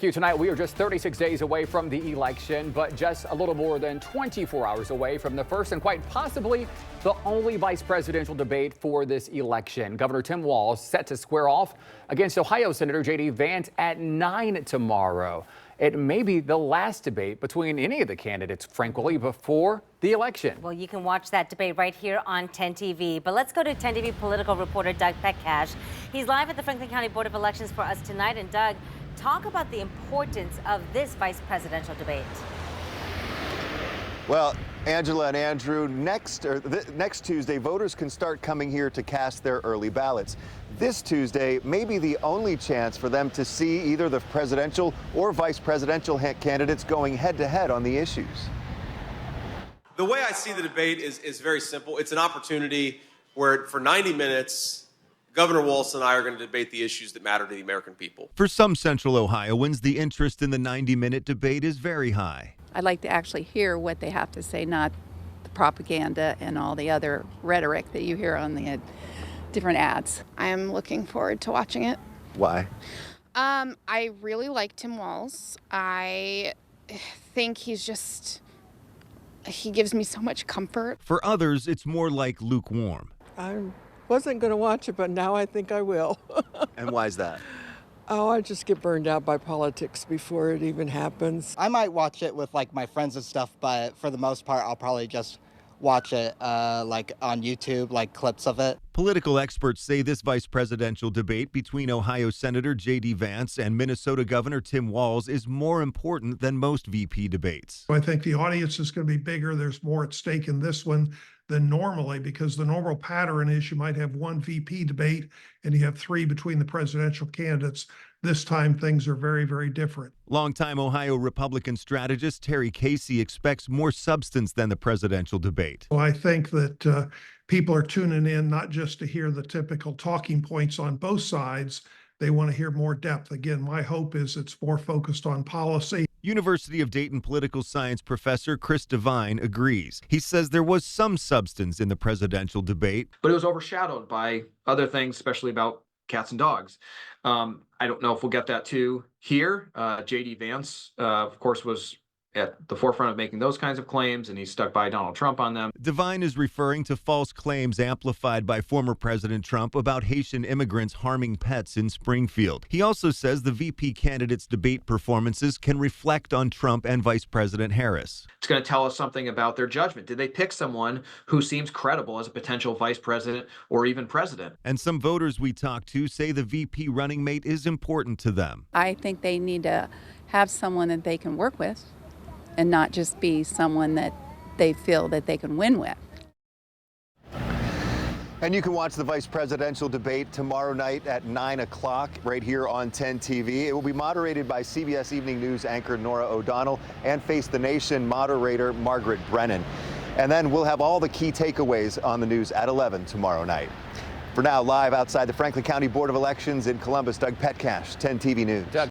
Tonight, we are just 36 days away from the election, but just a little more than 24 hours away from the first and quite possibly the only vice presidential debate for this election. Governor Tim Walz set to square off against Ohio Senator Vance at 9 tomorrow. It may be the last debate between any of the candidates, frankly, before the election. Well, you can watch that debate right here on 10 TV. But let's go to 10 TV political reporter Doug Petcash. He's live at the Franklin County Board of Elections for us tonight. And Doug, talk about the importance of this vice presidential debate. Well, Angela and Andrew, next Tuesday, voters can start coming here to cast their early ballots. This Tuesday may be the only chance for them to see either the presidential or vice presidential candidates going head-to-head on the issues. The way I see the debate is very simple. It's an opportunity where for 90 minutes, Governor Walz and I are going to debate the issues that matter to the American people. For some Central Ohioans, the interest in the 90-minute debate is very high. I'd like to actually hear what they have to say, not the propaganda and all the other rhetoric that you hear on the different ads. I am looking forward to watching it. Why? I really like Tim Walz. I think he gives me so much comfort. For others, it's more like lukewarm. I wasn't going to watch it, but now I think I will. And why is that? Oh, I just get burned out by politics before it even happens. I might watch it with like my friends and stuff, but for the most part, I'll probably just watch it like on YouTube, like clips of it. Political experts say this vice presidential debate between Ohio Senator J.D. Vance and Minnesota Governor Tim Walz is more important than most VP debates. I think the audience is going to be bigger. There's more at stake in this one than normally, because the normal pattern is you might have one VP debate and you have three between the presidential candidates. This time, things are very, very different. Longtime Ohio Republican strategist Terry Casey expects more substance than the presidential debate. Well, I think that people are tuning in not just to hear the typical talking points on both sides. They want to hear more depth. Again, my hope is it's more focused on policy. University of Dayton political science professor Chris Devine agrees. He says there was some substance in the presidential debate, but it was overshadowed by other things, especially about cats and dogs. I don't know if we'll get that too here. J.D. Vance, of course, was at the forefront of making those kinds of claims, and he stuck by Donald Trump on them. Devine is referring to false claims amplified by former President Trump about Haitian immigrants harming pets in Springfield. He also says the VP candidates' debate performances can reflect on Trump and Vice President Harris. It's going to tell us something about their judgment. Did they pick someone who seems credible as a potential vice president or even president? And some voters we talked to say the VP running mate is important to them. I think they need to have someone that they can work with and not just be someone that they feel that they can win with. And you can watch the vice presidential debate tomorrow night at 9 o'clock right here on 10 TV. It will be moderated by CBS Evening News anchor Norah O'Donnell and Face the Nation moderator Margaret Brennan. And then we'll have all the key takeaways on the news at 11 tomorrow night. For now, live outside the Franklin County Board of Elections in Columbus, Doug Petcash, 10 TV News. Doug.